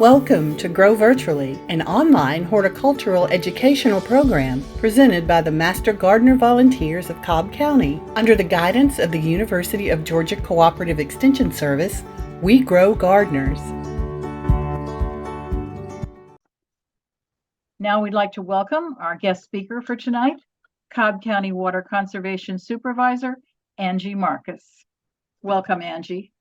Welcome to Grow Virtually, an online horticultural educational program presented by the Master Gardener Volunteers of Cobb County. Under the guidance of the University of Georgia Cooperative Extension Service, we grow gardeners. Now we'd like to welcome our guest speaker for tonight, Cobb County Water Conservation Supervisor, Angie Marcus. Welcome, Angie.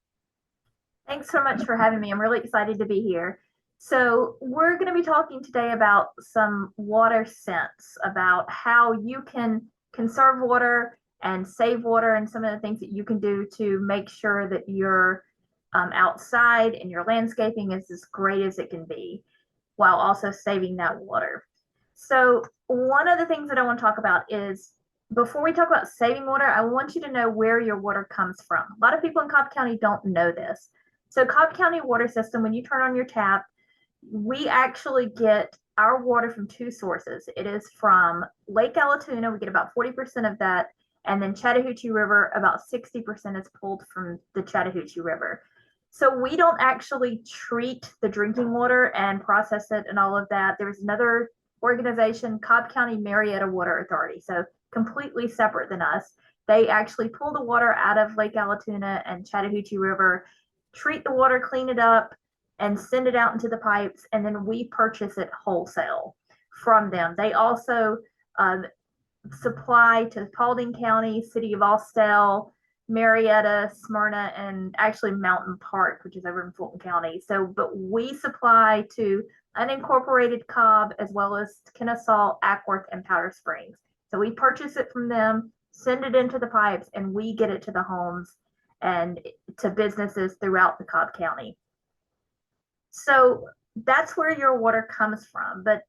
Thanks so much for having me. I'm really excited to be here. So we're going to be talking today about some water sense, about how you can conserve water and save water, and some of the things that you can do to make sure that your outside and your landscaping is as great as it can be, while also saving that water. So one of the things that I want to talk about is, before we talk about saving water, I want you to know where your water comes from. A lot of people in Cobb County don't know this. So Cobb County water system, when you turn on your tap, we actually get our water from two sources. It is from Lake Allatoona, we get about 40% of that, and then Chattahoochee River, about 60% is pulled from the Chattahoochee River. So we don't actually treat the drinking water and process it and all of that. There's another organization, Cobb County Marietta Water Authority, so completely separate than us. They actually pull the water out of Lake Allatoona and Chattahoochee River, treat the water, clean it up, and send it out into the pipes, and then we purchase it wholesale from them. They also supply to Paulding County, City of Austell, Marietta, Smyrna, and actually Mountain Park, which is over in Fulton County. So, but we supply to unincorporated Cobb, as well as Kennesaw, Ackworth, and Powder Springs. So we purchase it from them, send it into the pipes, and we get it to the homes and to businesses throughout the Cobb County. So that's where your water comes from. But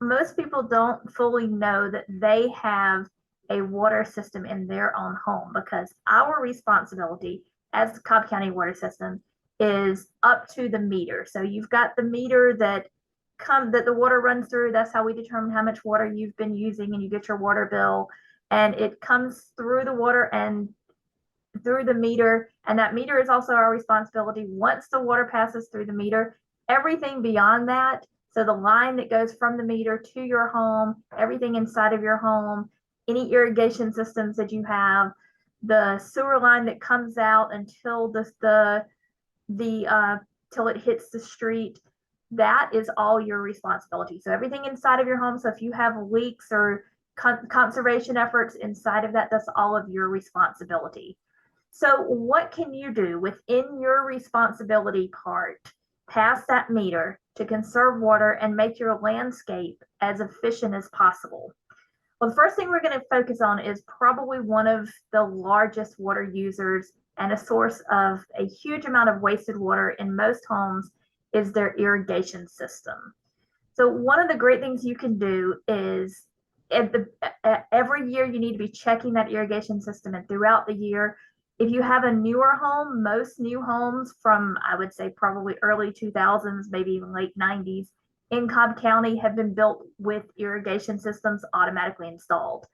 most people don't fully know that they have a water system in their own home, because our responsibility as the Cobb County water system is up to the meter. So you've got the meter that the water runs through. That's how we determine how much water you've been using, and you get your water bill, and it comes through the water and through the meter, and that meter is also our responsibility. Once the water passes through the meter, everything beyond that, so the line that goes from the meter to your home, everything inside of your home, any irrigation systems that you have, the sewer line that comes out until till it hits the street, that is all your responsibility. So everything inside of your home, so if you have leaks or conservation efforts inside of that, that's all of your responsibility. So what can you do within your responsibility part, past that meter, to conserve water and make your landscape as efficient as possible? Well, the first thing we're going to focus on is probably one of the largest water users and a source of a huge amount of wasted water in most homes is their irrigation system. So one of the great things you can do is every year you need to be checking that irrigation system, and throughout the year, if you have a newer home, most new homes from, I would say, probably early 2000s, maybe even late 90s, in Cobb County have been built with irrigation systems automatically installed.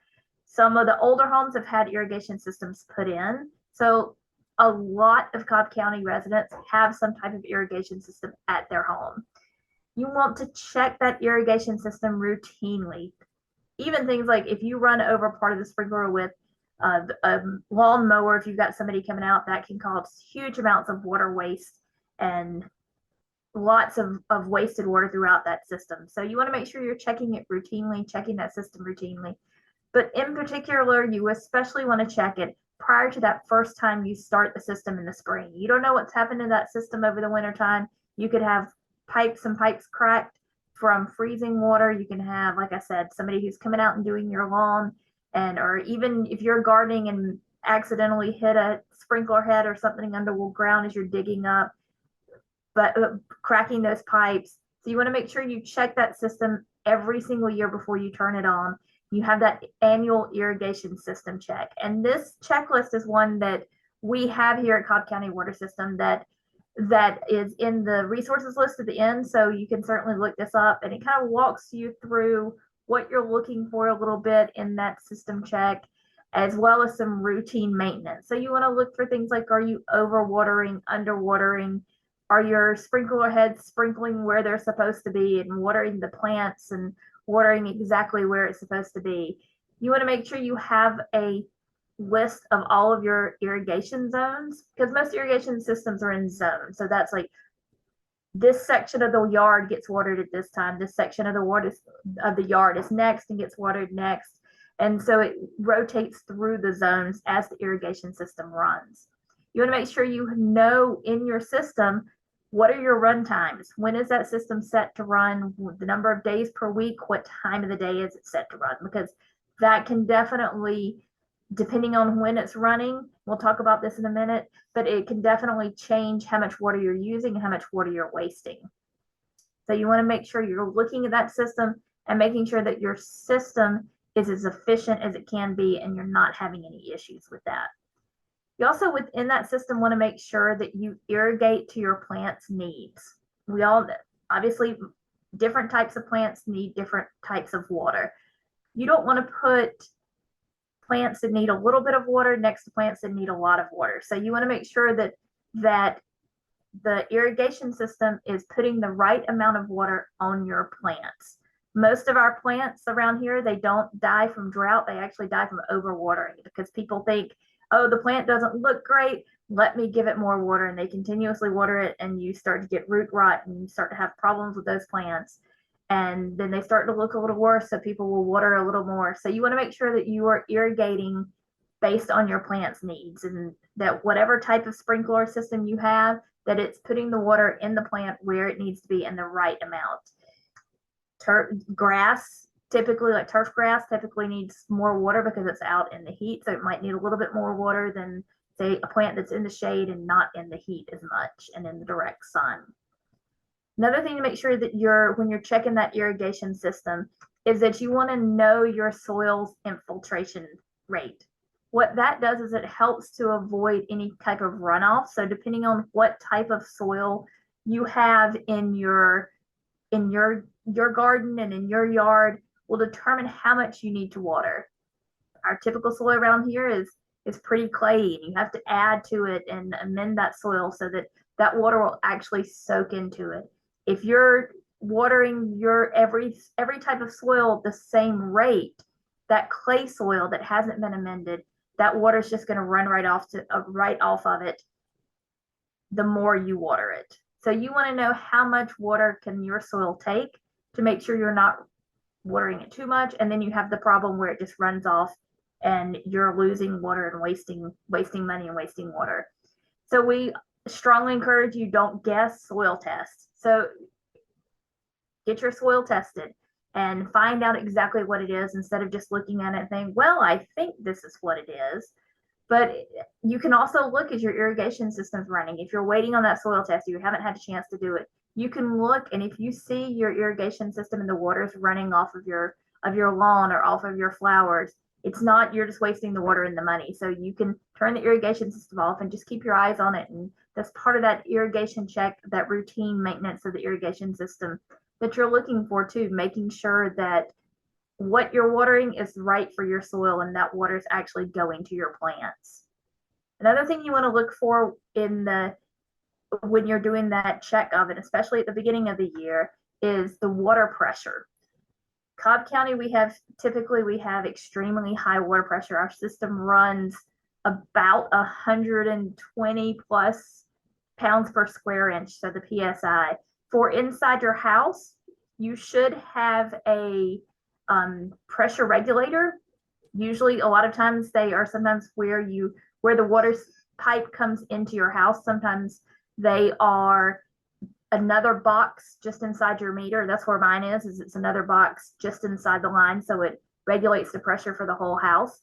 Some of the older homes have had irrigation systems put in. So a lot of Cobb County residents have some type of irrigation system at their home. You want to check that irrigation system routinely. Even things like if you run over part of the sprinkler with a lawn mower, if you've got somebody coming out, that can cause huge amounts of water waste and lots of wasted water throughout that system. So you want to make sure you're checking it routinely, checking that system routinely. But in particular, you especially want to check it prior to that first time you start the system in the spring. You don't know what's happened to that system over the winter time. You could have pipes cracked from freezing water. You can have, like I said, somebody who's coming out and doing your lawn, or even if you're gardening and accidentally hit a sprinkler head or something underground as you're digging up, but cracking those pipes. So you want to make sure you check that system every single year before you turn it on. You have that annual irrigation system check. And this checklist is one that we have here at Cobb County Water System that is in the resources list at the end. So you can certainly look this up, and it kind of walks you through what you're looking for a little bit in that system check, as well as some routine maintenance. So you want to look for things like, are you overwatering, underwatering? Are your sprinkler heads sprinkling where they're supposed to be and watering the plants and watering exactly where it's supposed to be? You want to make sure you have a list of all of your irrigation zones, because most irrigation systems are in zones. So that's like this section of the yard gets watered at this time. This section of the yard is next and gets watered next. And so it rotates through the zones as the irrigation system runs. You want to make sure you know in your system, what are your run times? When is that system set to run? The number of days per week? What time of the day is it set to run? Because that can definitely, depending on when it's running, we'll talk about this in a minute, but it can definitely change how much water you're using and how much water you're wasting. So you want to make sure you're looking at that system and making sure that your system is as efficient as it can be and you're not having any issues with that. You also, within that system, want to make sure that you irrigate to your plant's needs. We all, obviously, different types of plants need different types of water. You don't want to put plants that need a little bit of water next to plants that need a lot of water. So you want to make sure that the irrigation system is putting the right amount of water on your plants. Most of our plants around here, they don't die from drought. They actually die from overwatering, because people think, oh, the plant doesn't look great, let me give it more water. And they continuously water it, and you start to get root rot and you start to have problems with those plants. And then they start to look a little worse, so people will water a little more. So you want to make sure that you are irrigating based on your plant's needs, and that whatever type of sprinkler system you have, that it's putting the water in the plant where it needs to be in the right amount. Grass, typically like turf grass, typically needs more water because it's out in the heat. So it might need a little bit more water than, say, a plant that's in the shade and not in the heat as much and in the direct sun. Another thing to make sure that when you're checking that irrigation system is that you want to know your soil's infiltration rate. What that does is it helps to avoid any type of runoff. So depending on what type of soil you have in your garden and in your yard will determine how much you need to water. Our typical soil around here is pretty clayey, and you have to add to it and amend that soil so that that water will actually soak into it. If you're watering your every type of soil the same rate, that clay soil that hasn't been amended, that water is just going to run right off of it the more you water it. So you want to know how much water can your soil take to make sure you're not watering it too much, and then you have the problem where it just runs off and you're losing water and wasting money and wasting water. So we strongly encourage you, don't guess, soil test. So get your soil tested and find out exactly what it is, instead of just looking at it and saying, well, I think this is what it is. But you can also look as your irrigation system's running. If you're waiting on that soil test, you haven't had a chance to do it, you can look, and if you see your irrigation system and the water's running off of your lawn or off of your flowers, it's not, you're just wasting the water and the money. So you can turn the irrigation system off and just keep your eyes on it. And that's part of that irrigation check, that routine maintenance of the irrigation system that you're looking for too, making sure that what you're watering is right for your soil and that water is actually going to your plants. Another thing you want to look for when you're doing that check of it, especially at the beginning of the year, is the water pressure. Cobb County, we have extremely high water pressure. Our system runs about 120 plus pounds per square inch, so the PSI. For inside your house, you should have a pressure regulator. Usually, a lot of times they are sometimes where the water pipe comes into your house. Sometimes they are another box just inside your meter. That's where mine is it's another box just inside the line, so it regulates the pressure for the whole house.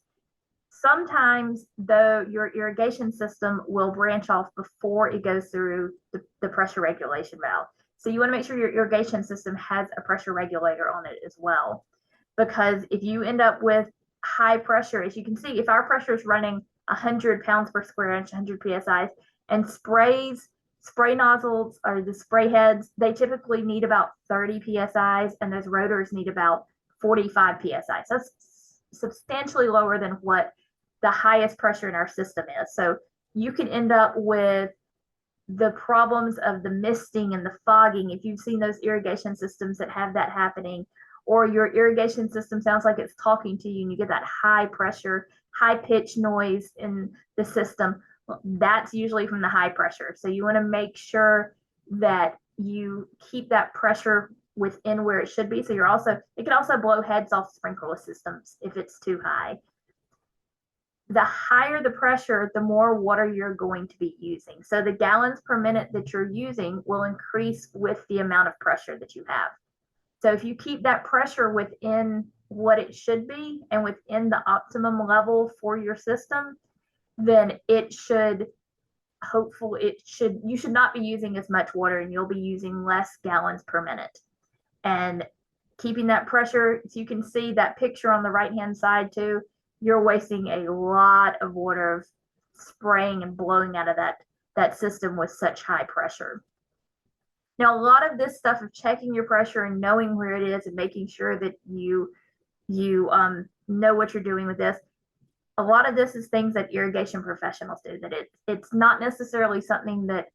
Sometimes, though, your irrigation system will branch off before it goes through the pressure regulation valve. So you want to make sure your irrigation system has a pressure regulator on it as well. Because if you end up with high pressure, as you can see, if our pressure is running 100 pounds per square inch, 100 PSI, and spray nozzles or the spray heads, they typically need about 30 PSIs, and those rotors need about 45 PSI. So that's substantially lower than what the highest pressure in our system is. So you can end up with the problems of the misting and the fogging, if you've seen those irrigation systems that have that happening, or your irrigation system sounds like it's talking to you and you get that high pressure, high pitch noise in the system, that's usually from the high pressure. So you want to make sure that you keep that pressure within where it should be. So it can also blow heads off sprinkler systems if it's too high. The higher the pressure, the more water you're going to be using. So the gallons per minute that you're using will increase with the amount of pressure that you have. So if you keep that pressure within what it should be and within the optimum level for your system, then you should not be using as much water, and you'll be using less gallons per minute. And keeping that pressure, so you can see that picture on the right hand side too, you're wasting a lot of water spraying and blowing out of that system with such high pressure. Now, a lot of this stuff of checking your pressure and knowing where it is and making sure that you know what you're doing with this, a lot of this is things that irrigation professionals do, that it's not necessarily something that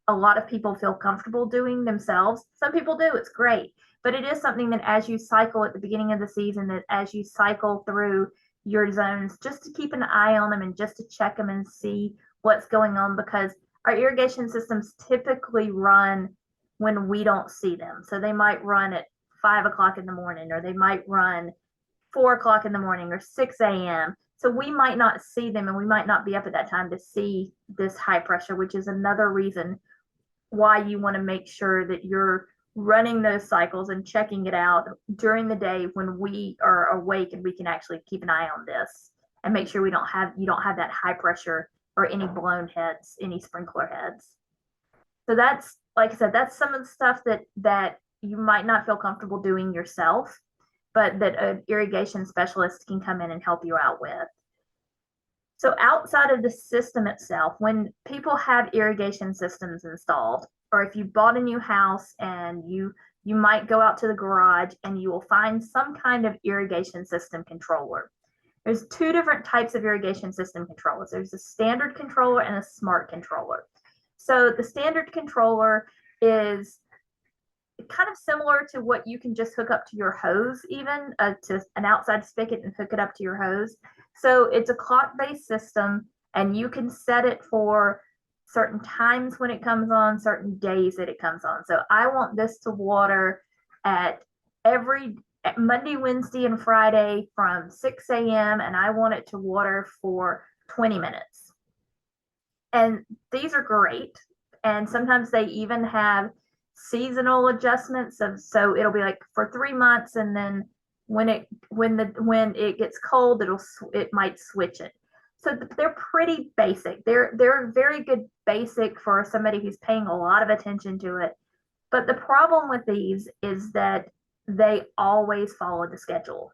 a lot of people feel comfortable doing themselves. Some people do, it's great, but it is something that as you cycle at the beginning of the season, that as you cycle through your zones, just to keep an eye on them and just to check them and see what's going on, because our irrigation systems typically run when we don't see them. So they might run at 5 o'clock in the morning, or they might run 4 o'clock in the morning or 6 a.m. So we might not see them, and we might not be up at that time to see this high pressure, which is another reason why you want to make sure that you're running those cycles and checking it out during the day when we are awake and we can actually keep an eye on this and make sure you don't have that high pressure or any blown heads, any sprinkler heads. So that's, like I said, that's some of the stuff that you might not feel comfortable doing yourself, but that an irrigation specialist can come in and help you out with. So outside of the system itself, when people have irrigation systems installed, or if you bought a new house and you might go out to the garage and you will find some kind of irrigation system controller. There's two different types of irrigation system controllers. There's a standard controller and a smart controller. So the standard controller is kind of similar to what you can just hook up to your hose, even to an outside spigot and hook it up to your hose. So it's a clock-based system, and you can set it for certain times when it comes on, certain days that it comes on. So I want this to water at Monday, Wednesday, and Friday from 6 a.m. and I want it to water for 20 minutes. And these are great. And sometimes they even have seasonal adjustments so it'll be like for 3 months, and then when it gets cold, it might switch it. So they're pretty basic. They're very good basic for somebody who's paying a lot of attention to it. But the problem with these is that they always follow the schedule.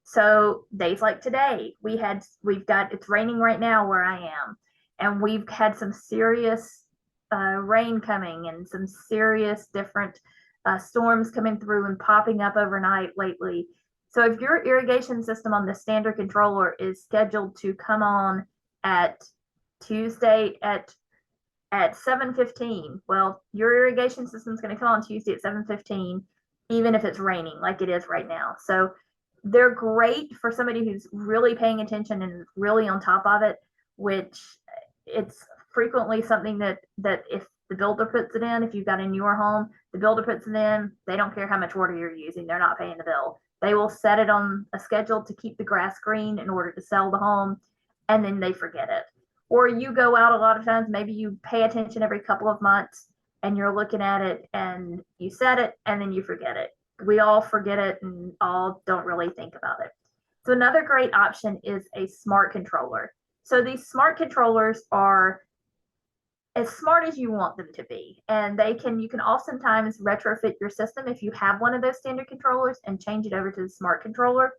So days like today, it's raining right now where I am, and we've had some serious rain coming and some serious different storms coming through and popping up overnight lately. So if your irrigation system on the standard controller is scheduled to come on at Tuesday at 7:15, well, your irrigation system is going to come on Tuesday at 7:15, even if it's raining like it is right now. So they're great for somebody who's really paying attention and really on top of it, which it's frequently something that if the builder puts it in, if you've got a newer home, the builder puts it in, they don't care how much water you're using, they're not paying the bill. They will set it on a schedule to keep the grass green in order to sell the home, and then they forget it. Or you go out a lot of times, maybe you pay attention every couple of months and you're looking at it and you set it and then you forget it. We all forget it and all don't really think about it. So another great option is a smart controller. So these smart controllers are as smart as you want them to be, and you can oftentimes retrofit your system if you have one of those standard controllers and change it over to the smart controller.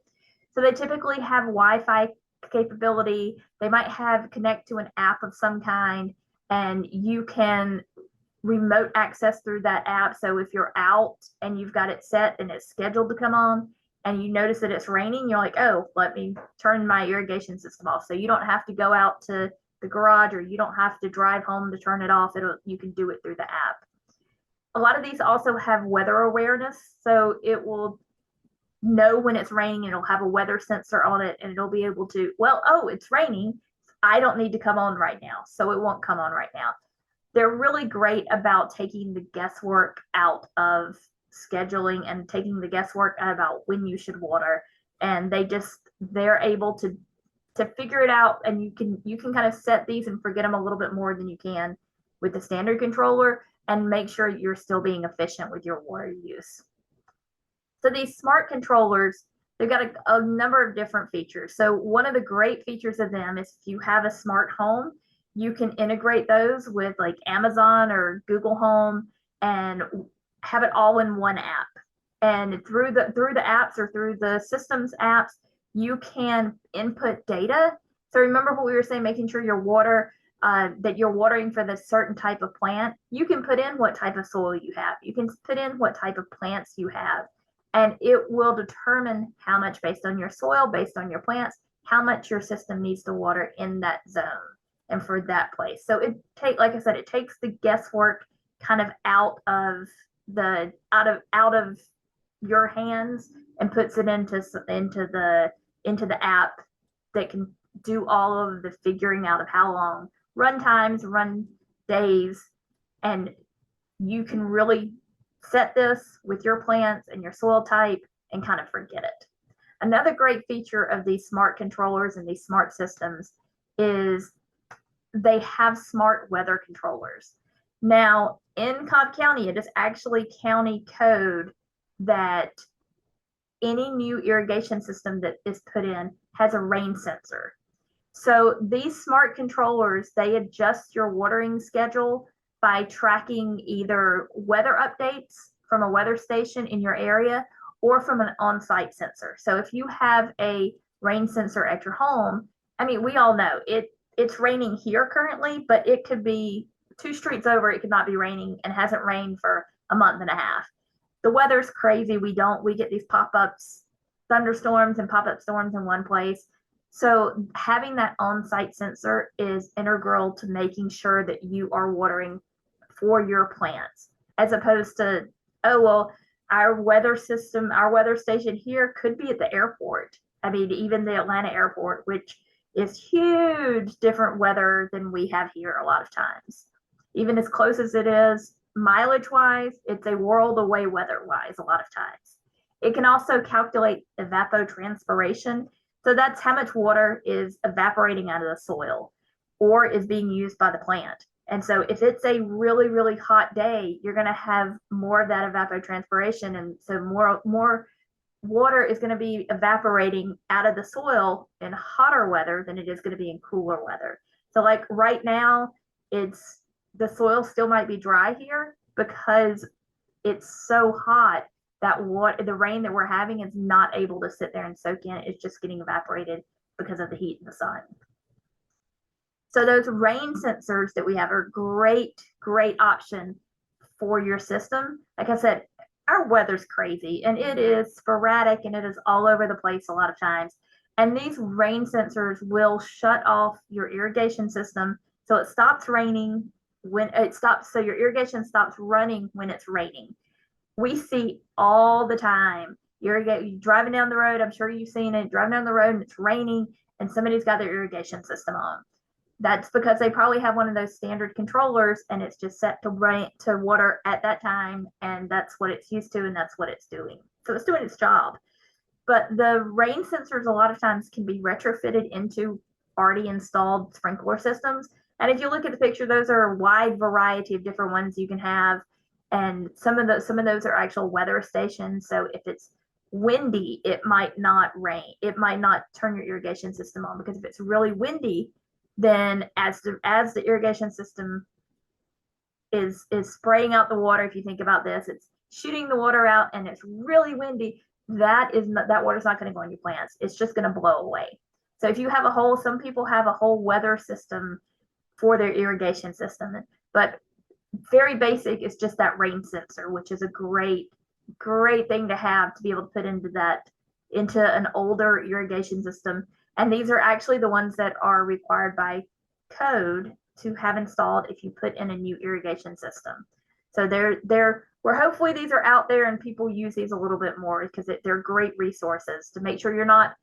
So they typically have Wi-Fi capability. They might connect to an app of some kind, and you can remote access through that app. So if you're out and you've got it set and it's scheduled to come on and you notice that it's raining, you're like, oh, let me turn my irrigation system off. So you don't have to go out to the garage, or you don't have to drive home to turn it off. You can do it through the app. A lot of these also have weather awareness, so it will know when it's raining. It'll have a weather sensor on it, and it'll be able to, well, oh, it's raining. I don't need to come on right now, so it won't come on right now. They're really great about taking the guesswork out of scheduling and taking the guesswork out about when you should water. And they're able to figure it out, and you can kind of set these and forget them a little bit more than you can with the standard controller, and make sure you're still being efficient with your water use. So these smart controllers, they've got a number of different features. So one of the great features of them is if you have a smart home, you can integrate those with like Amazon or Google Home and have it all in one app. And through the apps or through the systems apps, you can input data. So remember what we were saying, making sure your water, that you're watering for this certain type of plant. You can put in what type of soil you have. You can put in what type of plants you have. And it will determine how much, based on your soil, based on your plants, how much your system needs to water in that zone and for that place. So like I said, it takes the guesswork kind of out of your hands and puts it into the app that can do all of the figuring out of how long, run times, run days, and you can really set this with your plants and your soil type and kind of forget it. Another great feature of these smart controllers and these smart systems is they have smart weather controllers. Now, in Cobb County, it is actually county code that any new irrigation system that is put in has a rain sensor. So these smart controllers, they adjust your watering schedule by tracking either weather updates from a weather station in your area or from an on-site sensor. So if you have a rain sensor at your home, I mean, we all know it's raining here currently, but it could be 2 streets over, it could not be raining and hasn't rained for a month and a half. The weather's crazy. We get these pop-ups, thunderstorms and pop-up storms in one place. So having that on-site sensor is integral to making sure that you are watering for your plants, as opposed to, oh, well, our weather station here could be at the airport. I mean, even the Atlanta airport, which is huge, different weather than we have here a lot of times. Even as close as it is, mileage-wise, it's a world away weather-wise a lot of times. It can also calculate evapotranspiration. So that's how much water is evaporating out of the soil or is being used by the plant. And so if it's a really, really hot day, you're going to have more of that evapotranspiration. And so more water is going to be evaporating out of the soil in hotter weather than it is going to be in cooler weather. So like right now, the soil still might be dry here because it's so hot that the rain that we're having is not able to sit there and soak in. It's just getting evaporated because of the heat in the sun. So those rain sensors that we have are great option for your system. Like I said, our weather's crazy and it is sporadic and it is all over the place a lot of times. And these rain sensors will shut off your irrigation system so it stops raining when it stops, so your irrigation stops running when it's raining. We see all the time, you're driving down the road, I'm sure you've seen it, driving down the road and it's raining and somebody's got their irrigation system on. That's because they probably have one of those standard controllers and it's just set to water at that time, and that's what it's used to and that's what it's doing. So it's doing its job. But the rain sensors a lot of times can be retrofitted into already installed sprinkler systems. And if you look at the picture, those are a wide variety of different ones you can have. And some of those are actual weather stations. So if it's windy, it might not rain. It might not turn your irrigation system on, because if it's really windy, then as the irrigation system is spraying out the water, if you think about this, it's shooting the water out and it's really windy, that water's not going to go on your plants. It's just going to blow away. So if you have some people have a whole weather system for their irrigation system, but very basic is just that rain sensor, which is a great thing to have to be able to put into an older irrigation system. And these are actually the ones that are required by code to have installed if you put in a new irrigation system. So we're hopefully these are out there and people use these a little bit more because they're great resources to make sure you're not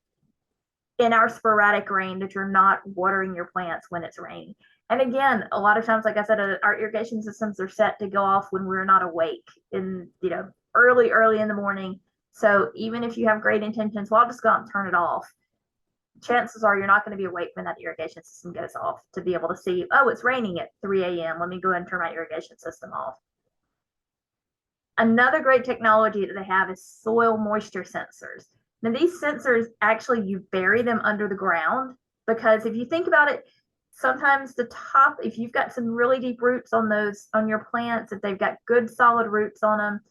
in our sporadic rain, that you're not watering your plants when it's raining. And again, a lot of times, like I said, our irrigation systems are set to go off when we're not awake in, early in the morning. So even if you have great intentions, well, I'll just go out and turn it off. Chances are you're not going to be awake when that irrigation system goes off to be able to see, oh, it's raining at 3 a.m. Let me go ahead and turn my irrigation system off. Another great technology that they have is soil moisture sensors. Now, these sensors, actually, you bury them under the ground, because if you think about it, sometimes the top, if you've got some really deep roots on your plants, if they've got good solid roots on them,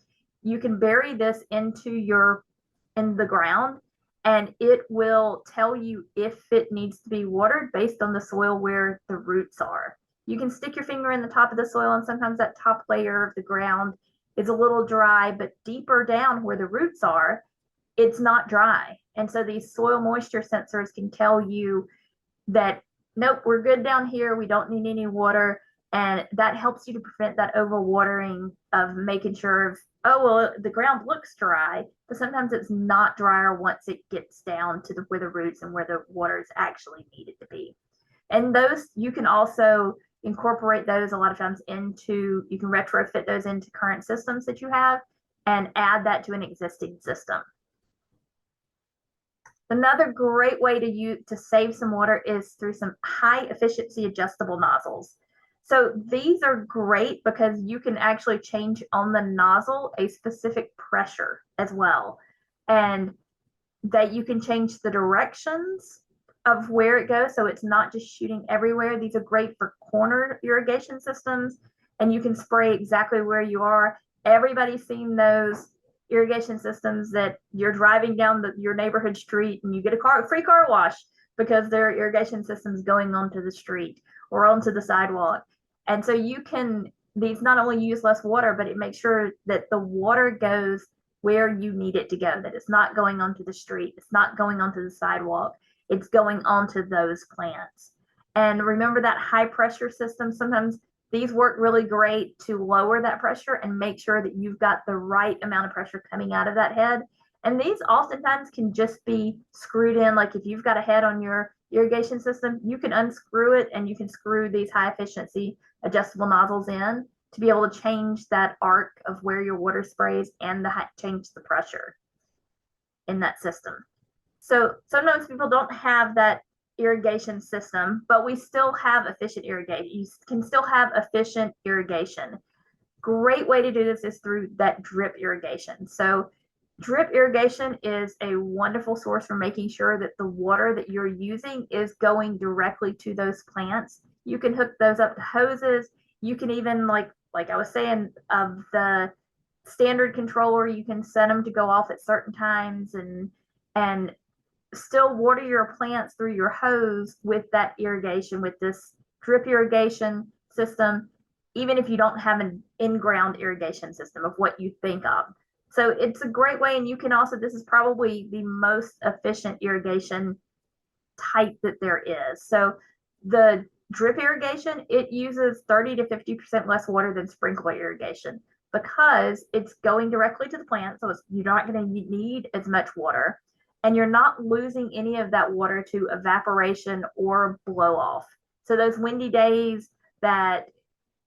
you can bury this in the ground, and it will tell you if it needs to be watered based on the soil where the roots are. You can stick your finger in the top of the soil, and sometimes that top layer of the ground is a little dry, but deeper down where the roots are, it's not dry. And so these soil moisture sensors can tell you that, nope, we're good down here. We don't need any water. And that helps you to prevent that overwatering of making sure oh, well, the ground looks dry, but sometimes it's not drier once it gets down to where the roots and where the water is actually needed to be. And those, you can also incorporate those a lot of times you can retrofit those into current systems that you have and add that to an existing system. Another great way to save some water is through some high efficiency adjustable nozzles. So these are great because you can actually change on the nozzle a specific pressure as well, and that you can change the directions of where it goes, so it's not just shooting everywhere. These are great for corner irrigation systems, and you can spray exactly where you are. Everybody's seen those irrigation systems that you're driving down your neighborhood street and you get a free car wash because there are irrigation systems going onto the street or onto the sidewalk. And so these not only use less water, but it makes sure that the water goes where you need it to go, that it's not going onto the street, it's not going onto the sidewalk, it's going onto those plants. And remember that high pressure system, sometimes these work really great to lower that pressure and make sure that you've got the right amount of pressure coming out of that head. And these oftentimes can just be screwed in. Like if you've got a head on your irrigation system, you can unscrew it and you can screw these high efficiency adjustable nozzles in to be able to change that arc of where your water sprays and change the pressure in that system. So sometimes people don't have that irrigation system, but we still have efficient irrigation. You can still have efficient irrigation. Great way to do this is through that drip irrigation. So drip irrigation is a wonderful source for making sure that the water that you're using is going directly to those plants. You can hook those up to hoses. You can even, like I was saying, of the standard controller, you can set them to go off at certain times and still water your plants through your hose with that irrigation, with this drip irrigation system, even if you don't have an in-ground irrigation system of what you think of. So it's a great way, and you can also, this is probably the most efficient irrigation type that there is. So the drip irrigation, it uses 30 to 50% less water than sprinkler irrigation because it's going directly to the plant, so you're not going to need as much water. And you're not losing any of that water to evaporation or blow off. So those windy days, that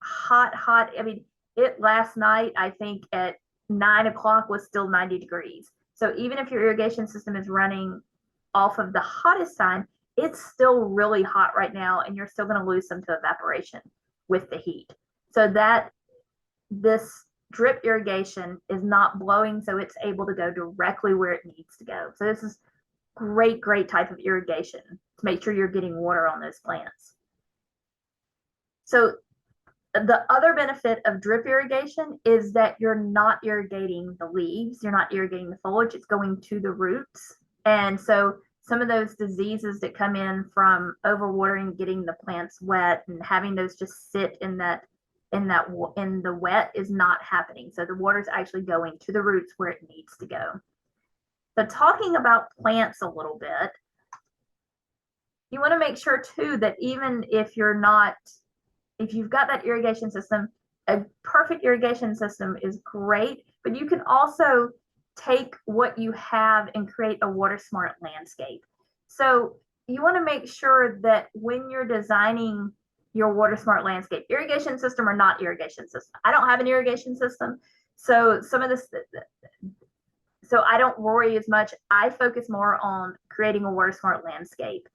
hot, last night, I think at 9 o'clock was still 90 degrees. So even if your irrigation system is running off of the hottest time, it's still really hot right now, and you're still going to lose some to evaporation with the heat. So this drip irrigation is not blowing, so it's able to go directly where it needs to go. So this is great type of irrigation to make sure you're getting water on those plants. So the other benefit of drip irrigation is that you're not irrigating the leaves, you're not irrigating the foliage, it's going to the roots. And so some of those diseases that come in from overwatering, getting the plants wet and having those just sit in the wet is not happening. So the water is actually going to the roots where it needs to go. So talking about plants a little bit, you want to make sure too that even if you've got that irrigation system, a perfect irrigation system is great, but you can also take what you have and create a water smart landscape. So you want to make sure that when you're designing your water smart landscape, irrigation system or not irrigation system. I don't have an irrigation system, so I don't worry as much. I focus more on creating a water smart landscape.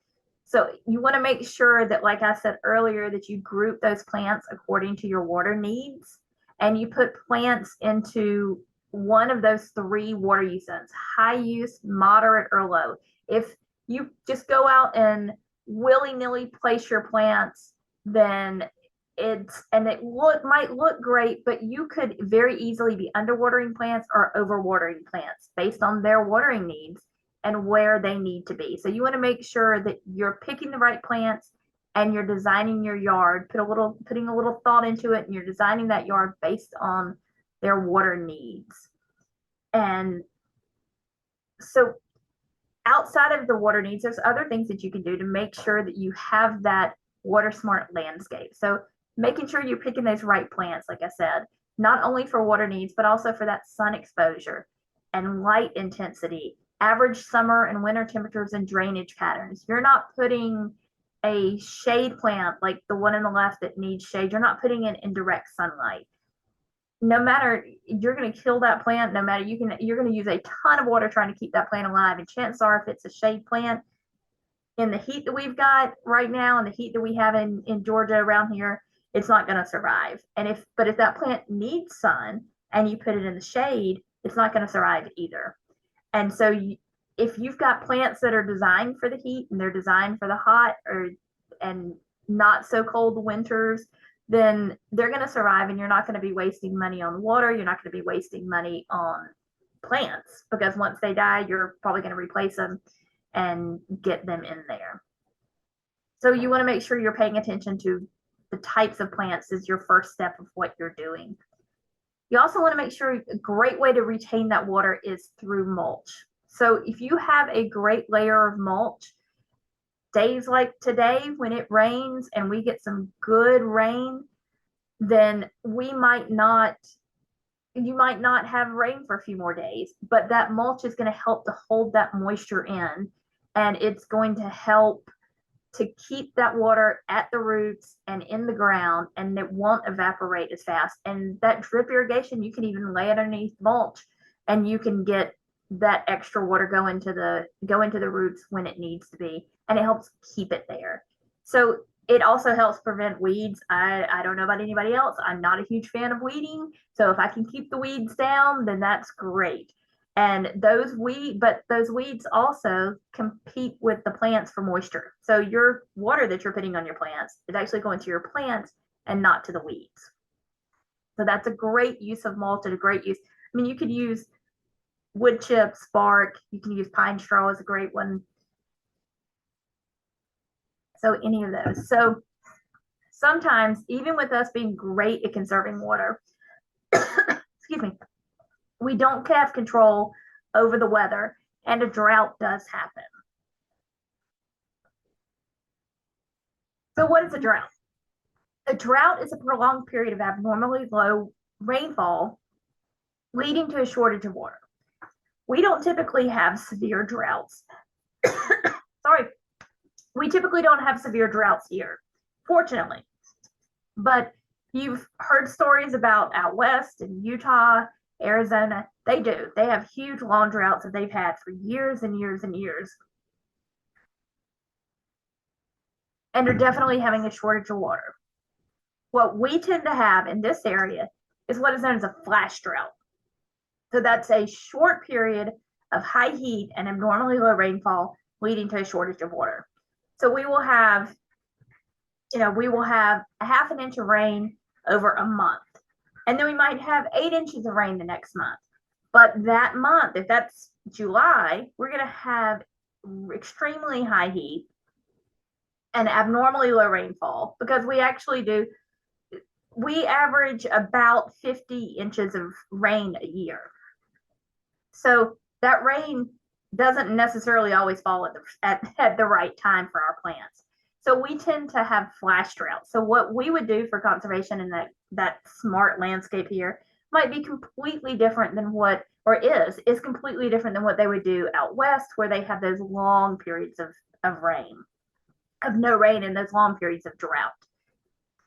So you want to make sure that, like I said earlier, that you group those plants according to your water needs, and you put plants into one of those three water use zones: high use, moderate, or low. If you just go out and willy-nilly place your plants, then it might look great, but you could very easily be underwatering plants or overwatering plants based on their watering needs and where they need to be. So you want to make sure that you're picking the right plants and you're designing your yard, putting a little thought into it, and you're designing that yard based on their water needs. And so outside of the water needs, there's other things that you can do to make sure that you have that water smart landscape. So making sure you're picking those right plants, like I said, not only for water needs, but also for that sun exposure and light intensity, average summer and winter temperatures and drainage patterns. You're not putting a shade plant like the one on the left that needs shade. You're not putting it in direct sunlight. No matter, you're going to kill that plant. No matter, you're going to use a ton of water trying to keep that plant alive. And chances are, if it's a shade plant, in the heat that we've got right now and the heat that we have in Georgia around here, it's not going to survive. But if that plant needs sun and you put it in the shade, it's not going to survive either. And so if you've got plants that are designed for the heat and they're designed for the hot and not so cold winters, then they're going to survive, and you're not going to be wasting money on water. You're not going to be wasting money on plants, because once they die, you're probably going to replace them and get them in there. So you want to make sure you're paying attention to the types of plants is your first step of what you're doing. You also want to make sure a great way to retain that water is through mulch. So if you have a great layer of mulch, days like today when it rains and we get some good rain, then you might not have rain for a few more days, but that mulch is going to help to hold that moisture in, and it's going to help to keep that water at the roots and in the ground, and it won't evaporate as fast. And that drip irrigation, you can even lay it underneath mulch, and you can get that extra water go into the roots when it needs to be, and it helps keep it there. So it also helps prevent weeds. I don't know about anybody else. I'm not a huge fan of weeding. So if I can keep the weeds down, then that's great. And those weeds also compete with the plants for moisture. So your water that you're putting on your plants is actually going to your plants and not to the weeds. So that's a great use of mulch and a great use. I mean, you could use wood chips, bark. You can use pine straw is a great one. So any of those. So sometimes, even with us being great at conserving water, excuse me, we don't have control over the weather, and a drought does happen. So what is a drought? A drought is a prolonged period of abnormally low rainfall leading to a shortage of water. We don't typically have severe droughts. Sorry. We typically don't have severe droughts here, fortunately. But you've heard stories about out west in Utah, Arizona. They do. They have huge long droughts that they've had for years and years and years. And they're definitely having a shortage of water. What we tend to have in this area is what is known as a flash drought. So that's a short period of high heat and abnormally low rainfall leading to a shortage of water. So we will have a half an inch of rain over a month. And then we might have 8 inches of rain the next month. But that month, if that's July, we're going to have extremely high heat and abnormally low rainfall, because we average about 50 inches of rain a year. So that rain doesn't necessarily always fall at the right time for our plants. So we tend to have flash drought. So what we would do for conservation in that smart landscape here might be completely different than what, or is completely different than what they would do out west, where they have those long periods of rain, of no rain, and those long periods of drought.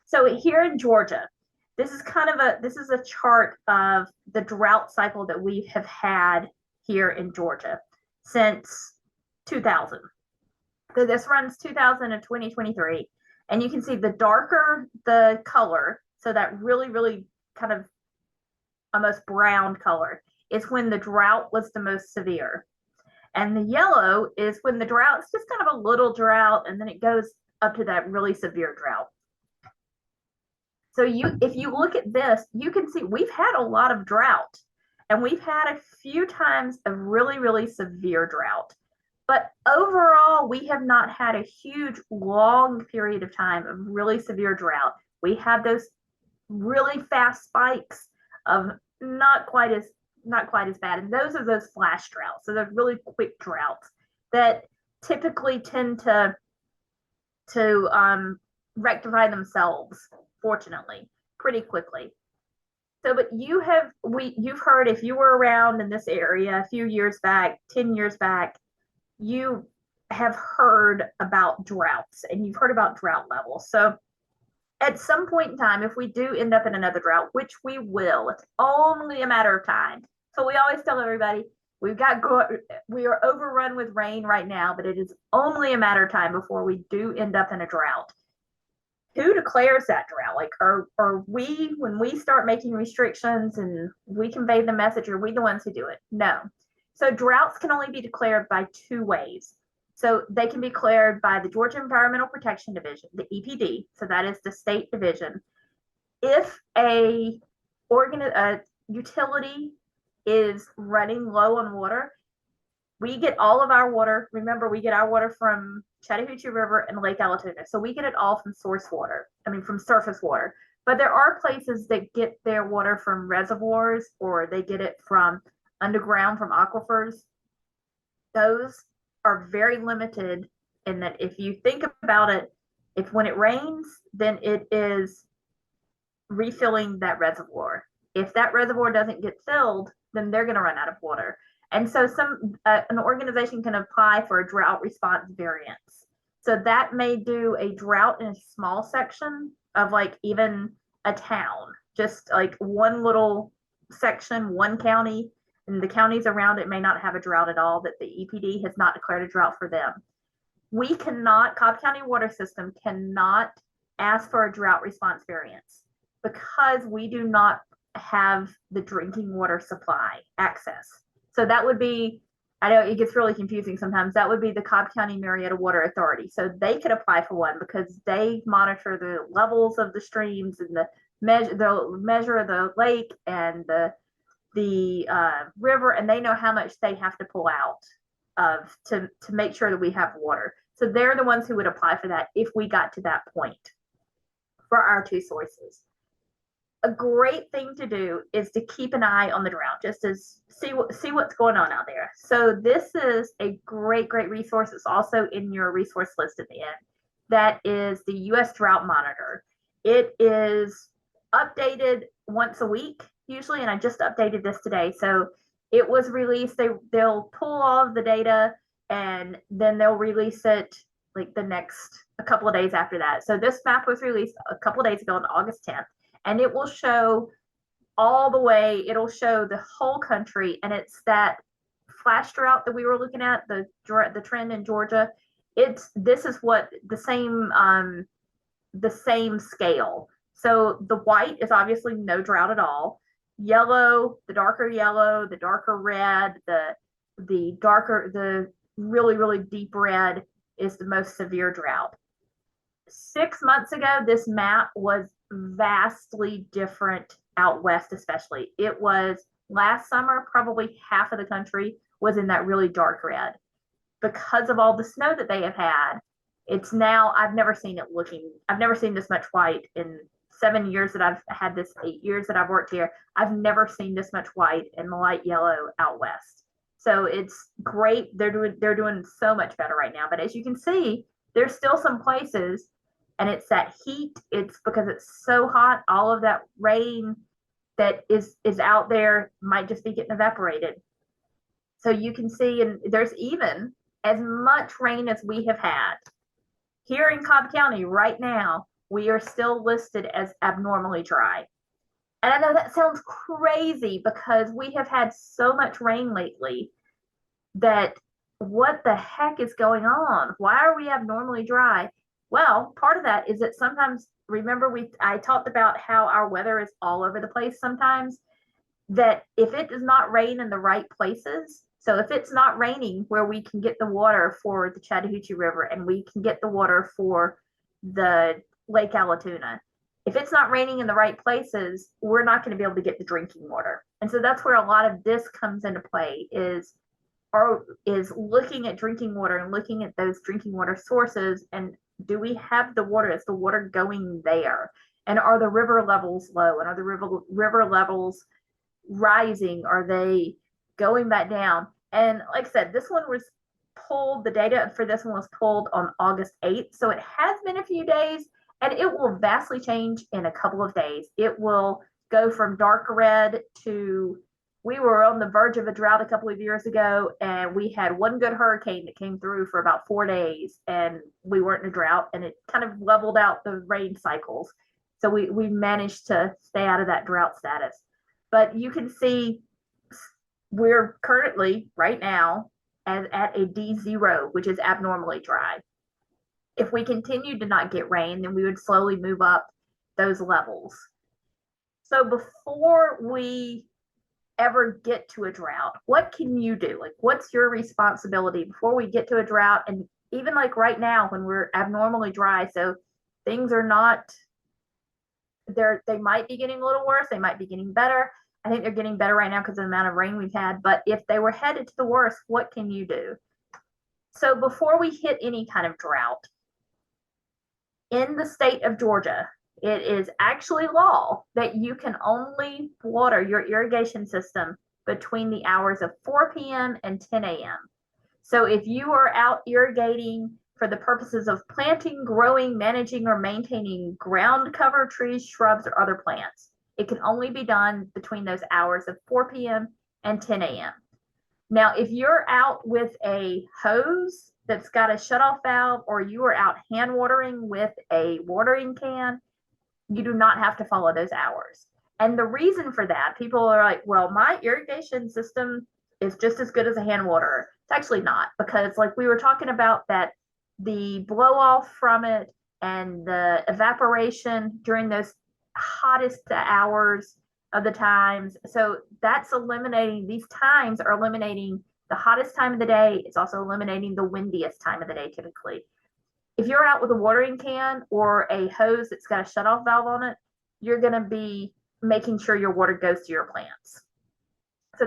So here in Georgia, this is a chart of the drought cycle that we have had here in Georgia since 2000. So this runs 2000 to 2023, and you can see the darker the color, so that really, really kind of almost brown color, is when the drought was the most severe. And the yellow is when the drought's just kind of a little drought, and then it goes up to that really severe drought. So if you look at this, you can see we've had a lot of drought, and we've had a few times of really, really severe drought. But overall, we have not had a huge long period of time of really severe drought. We have those really fast spikes of not quite as bad, and those are those flash droughts. So they're really quick droughts that typically tend to rectify themselves, fortunately, pretty quickly. So, but you've heard, if you were around in this area a few years back, 10 years back, you have heard about droughts, and you've heard about drought levels. So at some point in time, if we do end up in another drought, which we will, it's only a matter of time. So we always tell everybody, we are overrun with rain right now, but it is only a matter of time before we do end up in a drought. Who declares that drought? Like, are we, when we start making restrictions and we convey the message, are we the ones who do it? No. So droughts can only be declared by two ways. So they can be declared by the Georgia Environmental Protection Division, the EPD. So that is the state division. If a utility is running low on water, we get all of our water. Remember, we get our water from Chattahoochee River and Lake Allatoona. So we get it all from from surface water. But there are places that get their water from reservoirs, or they get it from underground, from aquifers. Those are very limited in that if you think about it, if when it rains, then it is refilling that reservoir. If that reservoir doesn't get filled, then they're going to run out of water. And so an organization can apply for a drought response variance. So that may do a drought in a small section of like even a town, just like one little section, one county, and the counties around it may not have a drought at all, that the EPD has not declared a drought for them. We cannot, Cobb County Water System cannot ask for a drought response variance because we do not have the drinking water supply access. So that would be, I know it gets really confusing sometimes, that would be the Cobb County Marietta Water Authority. So they could apply for one because they monitor the levels of the streams and the measure of the lake and the river, and they know how much they have to pull out to make sure that we have water. So they're the ones who would apply for that if we got to that point for our two sources. A great thing to do is to keep an eye on the drought, just as see what's going on out there. So this is a great resource. It's also in your resource list at the end. That is the U.S. Drought Monitor. It is updated once a week usually, and I just updated this today. So it was released. They'll pull all of the data, and then they'll release it like a couple of days after that. So this map was released a couple of days ago on August 10th. And it will show it'll show the whole country. And it's that flash drought that we were looking at, the trend in Georgia. This is what the same scale. So the white is obviously no drought at all. Yellow, the darker red, the really, really deep red is the most severe drought. 6 months ago, this map was vastly different out west, especially. It was last summer, probably half of the country was in that really dark red. Because of all the snow that they have had, it's now, I've never seen this much white in 7 years that I've had this, 8 years that I've worked here. I've never seen this much white and light yellow out west. So it's great. They're doing so much better right now. But as you can see, there's still some places, and it's that heat. It's because it's so hot. All of that rain that is out there might just be getting evaporated. So you can see, and there's even as much rain as we have had here in Cobb County right now, we are still listed as abnormally dry. And I know that sounds crazy because we have had so much rain lately that what the heck is going on? Why are we abnormally dry? Well, part of that is that sometimes, remember I talked about how our weather is all over the place sometimes, that if it does not rain in the right places, so if it's not raining where we can get the water for the Chattahoochee River and we can get the water for the Lake Allatoona, if it's not raining in the right places, we're not going to be able to get the drinking water. And so that's where a lot of this comes into play is looking at drinking water and looking at those drinking water sources, and do we have the water? Is the water going there? And are the river levels low? And are the river levels rising? Are they going back down? And like I said, the data for this one was pulled on August 8th. So it has been a few days, and it will vastly change in a couple of days. It will go from dark red to, we were on the verge of a drought a couple of years ago, and we had one good hurricane that came through for about 4 days, and we weren't in a drought, and it kind of leveled out the rain cycles. So we managed to stay out of that drought status. But you can see we're currently right now at a D0, which is abnormally dry. If we continued to not get rain, then we would slowly move up those levels. So before we ever get to a drought, what can you do? Like, what's your responsibility before we get to a drought? And even like right now when we're abnormally dry, so things are not, they might be getting a little worse, they might be getting better. I think they're getting better right now because of the amount of rain we've had. But if they were headed to the worst, what can you do? So before we hit any kind of drought, in the state of Georgia, it is actually law that you can only water your irrigation system between the hours of 4 p.m. and 10 a.m. So if you are out irrigating for the purposes of planting, growing, managing, or maintaining ground cover, trees, shrubs, or other plants, it can only be done between those hours of 4 p.m. and 10 a.m. Now, if you're out with a hose that's got a shutoff valve, or you are out hand watering with a watering can, you do not have to follow those hours. And the reason for that, people are like, well, my irrigation system is just as good as a hand waterer. It's actually not, because like we were talking about, that the blow off from it and the evaporation during those hottest hours of the times. So that's eliminating, these times are eliminating the hottest time of the day. It's also eliminating the windiest time of the day typically. If you're out with a watering can or a hose that's got a shutoff valve on it, you're going to be making sure your water goes to your plants. So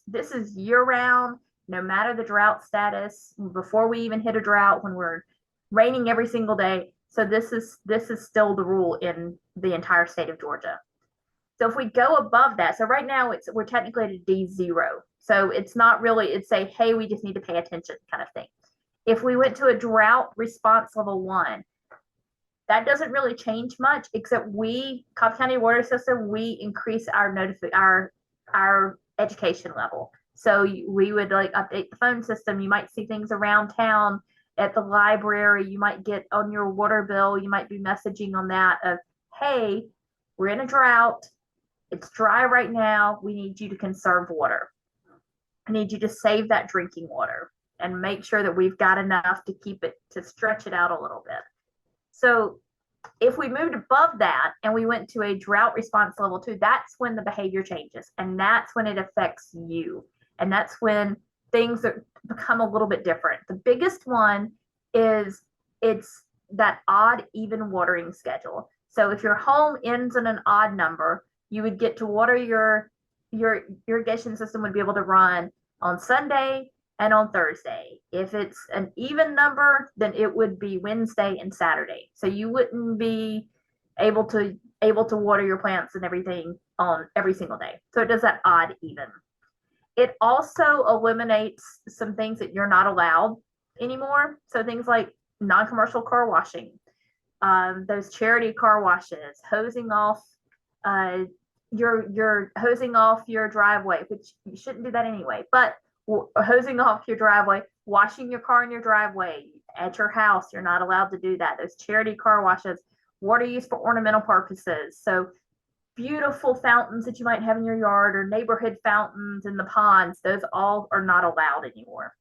this is year round, no matter the drought status, before we even hit a drought, when we're raining every single day. So this is still the rule in the entire state of Georgia. So if we go above that, so right now we're technically at a D0. So it's not really, it's a, hey, we just need to pay attention kind of thing. If we went to a drought response level 1, that doesn't really change much, except Cobb County Water System, we increase our education level. So we would like update the phone system. You might see things around town at the library. You might get on your water bill, you might be messaging on that of, hey, we're in a drought. It's dry right now. We need you to conserve water. I need you to save that drinking water and make sure that we've got enough to keep it, to stretch it out a little bit. So if we moved above that and we went to a drought response level 2, that's when the behavior changes, and that's when it affects you. And that's when things become a little bit different. The biggest one is it's that odd even watering schedule. So if your home ends in an odd number, you would get to water your irrigation system would be able to run on Sunday and on Thursday. If it's an even number, then it would be Wednesday and Saturday. So you wouldn't be able to water your plants and everything on every single day. So it does that odd even. It also eliminates some things that you're not allowed anymore. So things like non-commercial car washing, those charity car washes, hosing off you're hosing off your driveway, which you shouldn't do that anyway, but hosing off your driveway, washing your car in your driveway at your house, you're not allowed to do that. Those charity car washes, water used for ornamental purposes. So beautiful fountains that you might have in your yard or neighborhood fountains in the ponds, those all are not allowed anymore.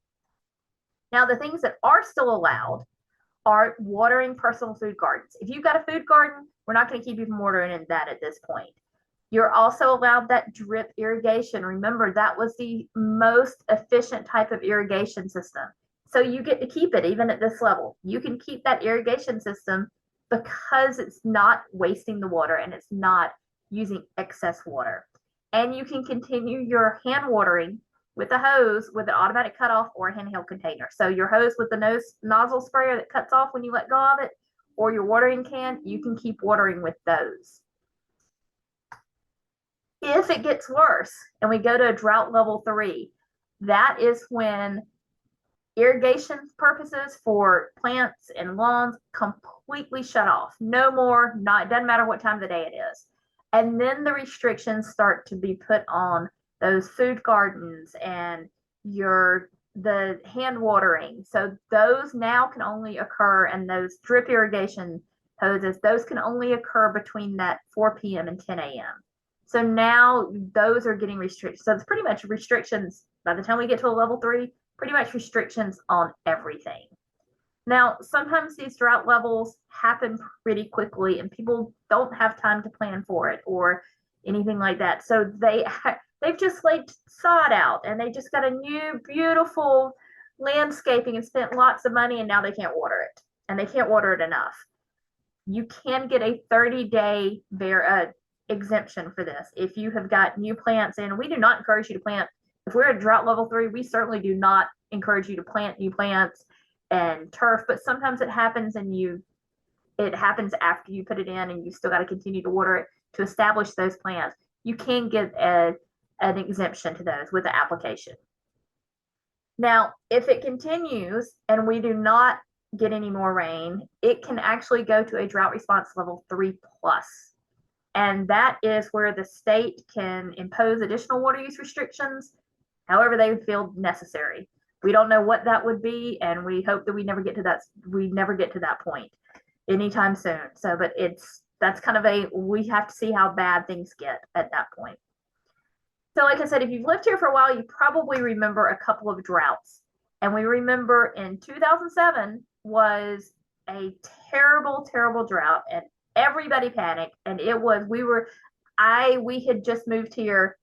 Now, the things that are still allowed are watering personal food gardens. If you've got a food garden, we're not going to keep you from watering that at this point. You're also allowed that drip irrigation. Remember, that was the most efficient type of irrigation system. So you get to keep it even at this level. You can keep that irrigation system because it's not wasting the water and it's not using excess water. And you can continue your hand watering with a hose with an automatic cutoff or a handheld container. So your hose with the nozzle sprayer that cuts off when you let go of it, or your watering can, you can keep watering with those. If it gets worse and we go to drought level 3, that is when irrigation purposes for plants and lawns completely shut off. No more, it doesn't matter what time of the day it is. And then the restrictions start to be put on those food gardens and the hand watering. So those now can only occur, and those drip irrigation hoses, those can only occur between that 4 p.m. and 10 a.m. So now those are getting restricted. So it's pretty much restrictions by the time we get to a level 3, pretty much restrictions on everything. Now, sometimes these drought levels happen pretty quickly and people don't have time to plan for it or anything like that. So they've just laid sod out and they just got a new beautiful landscaping and spent lots of money, and now they can't water it, and they can't water it enough. You can get a 30-day exemption for this if you have got new plants in. We do not encourage you to plant. If we're at drought level 3, we certainly do not encourage you to plant new plants and turf, but sometimes it happens, and it happens after you put it in and you still got to continue to water it to establish those plants. You can get an exemption to those with the application. Now, if it continues and we do not get any more rain, it can actually go to a drought response level 3+. And that is where the state can impose additional water use restrictions, however they would feel necessary. We don't know what that would be, and we hope that we never get to that point anytime soon. So, but that's kind of we have to see how bad things get at that point. So like I said, if you've lived here for a while, you probably remember a couple of droughts. And we remember in 2007 was a terrible, terrible drought, and everybody panicked. And we had just moved here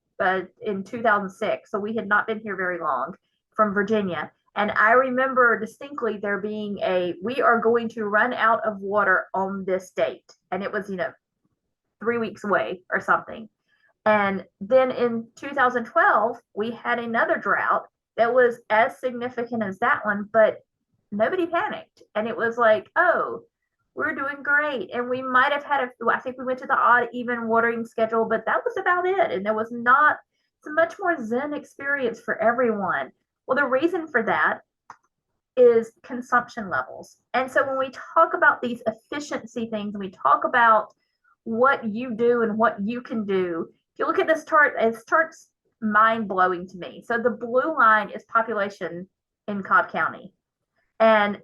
in 2006, so we had not been here very long from Virginia. And I remember distinctly there being we are going to run out of water on this date. And it was, 3 weeks away or something. And then in 2012, we had another drought that was as significant as that one, but nobody panicked. And it was like, oh, we're doing great. And we might have had I think we went to the odd even watering schedule, but that was about it. And there was not it's a much more zen experience for everyone. Well, the reason for that is consumption levels. And so when we talk about these efficiency things, and we talk about what you do and what you can do, if you look at this chart, this chart's mind-blowing to me. So the blue line is population in Cobb County, and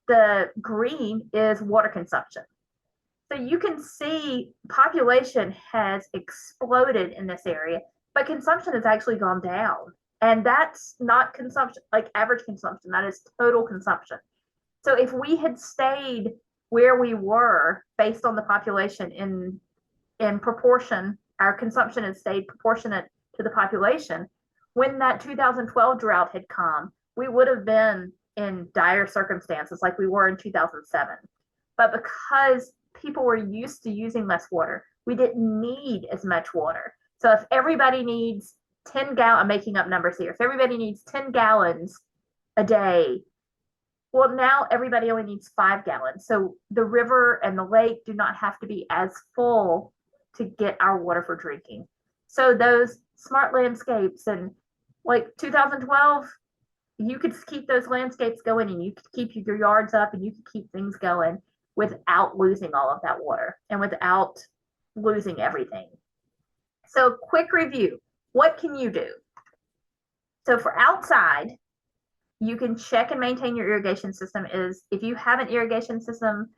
the green is water consumption. So you can see population has exploded in this area, but consumption has actually gone down. And that's not consumption, like average consumption, that is total consumption. So if we had stayed where we were based on the population in proportion, our consumption had stayed proportionate to the population, when that 2012 drought had come, we would have been in dire circumstances like we were in 2007. But because people were used to using less water, we didn't need as much water. So if everybody needs 10 gallons, I'm making up numbers here. If everybody needs 10 gallons a day, well, now everybody only needs 5 gallons. So the river and the lake do not have to be as full to get our water for drinking. So those smart landscapes and Like 2012, you could keep those landscapes going and you could keep your yards up and you could keep things going without losing all of that water and without losing everything. So, quick review, what can you do? So, for outside, you can check and maintain your irrigation system. Is if you have an irrigation system,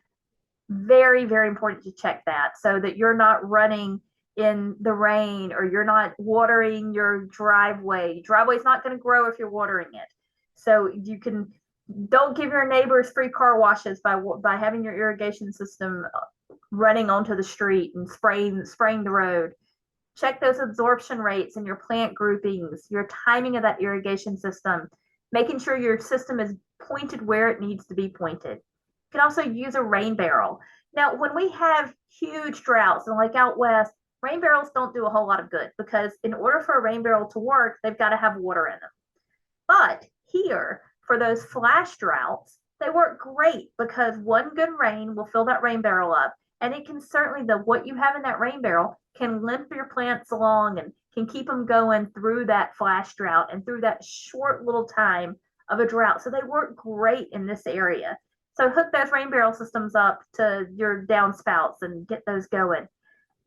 very, very important to check that so that you're not running in the rain or you're not watering your driveway. Driveway's not going to grow if you're watering it. So you can don't give your neighbors free car washes by having your irrigation system running onto the street and spraying the road. Check those absorption rates and your plant groupings, your timing of that irrigation system, making sure your system is pointed where it needs to be pointed. You can also use a rain barrel. Now, when we have huge droughts and like out west, rain barrels don't do a whole lot of good because in order for a rain barrel to work, they've got to have water in them. But here, for those flash droughts, they work great because one good rain will fill that rain barrel up. And it can certainly, what you have in that rain barrel can limp your plants along and can keep them going through that flash drought and through that short little time of a drought. So they work great in this area. So hook those rain barrel systems up to your downspouts and get those going.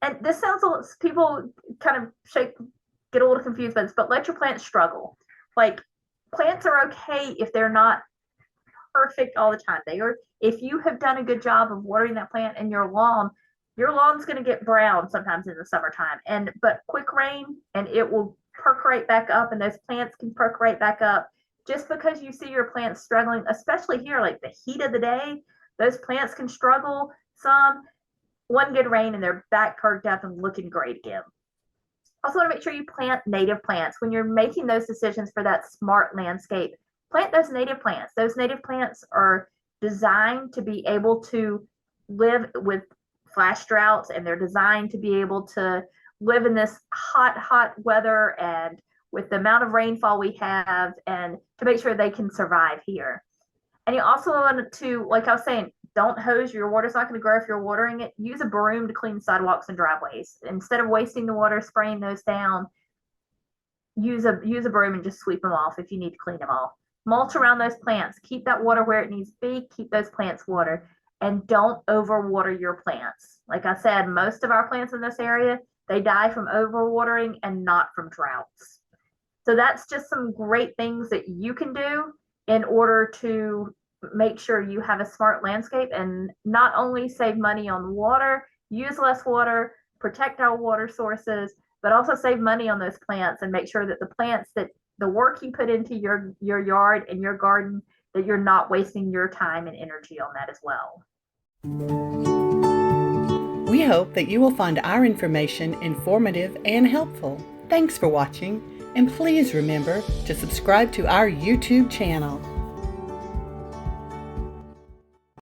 And this sounds a little, people kind of get a little confused by this, but let your plants struggle. Like plants are okay if they're not perfect all the time. They are, if you have done a good job of watering that plant in your lawn's going to get brown sometimes in the summertime. But quick rain and it will perk back up, and those plants can perk back up. Just because you see your plants struggling, especially here, like the heat of the day, those plants can struggle some. One good rain and they're back perked up and looking great again. Also want to make sure you plant native plants. When you're making those decisions for that smart landscape, plant those native plants. Those native plants are designed to be able to live with flash droughts, and they're designed to be able to live in this hot weather and with the amount of rainfall we have, and to make sure they can survive here. And you also want to, like I was saying, don't hose. Your water's not going to grow if you're watering it. Use a broom to clean sidewalks and driveways. Instead of wasting the water spraying those down, use a broom and just sweep them off if you need to clean them off. Mulch around those plants. Keep that water where it needs to be. Keep those plants watered. And don't overwater your plants. Like I said, most of our plants in this area, they die from overwatering and not from droughts. So that's just some great things that you can do in order to make sure you have a smart landscape and not only save money on water, use less water, protect our water sources, but also save money on those plants and make sure that the plants that the work you put into your yard and your garden, that you're not wasting your time and energy on that as well. We hope that you will find our information informative and helpful. Thanks for watching, and please remember to subscribe to our YouTube channel.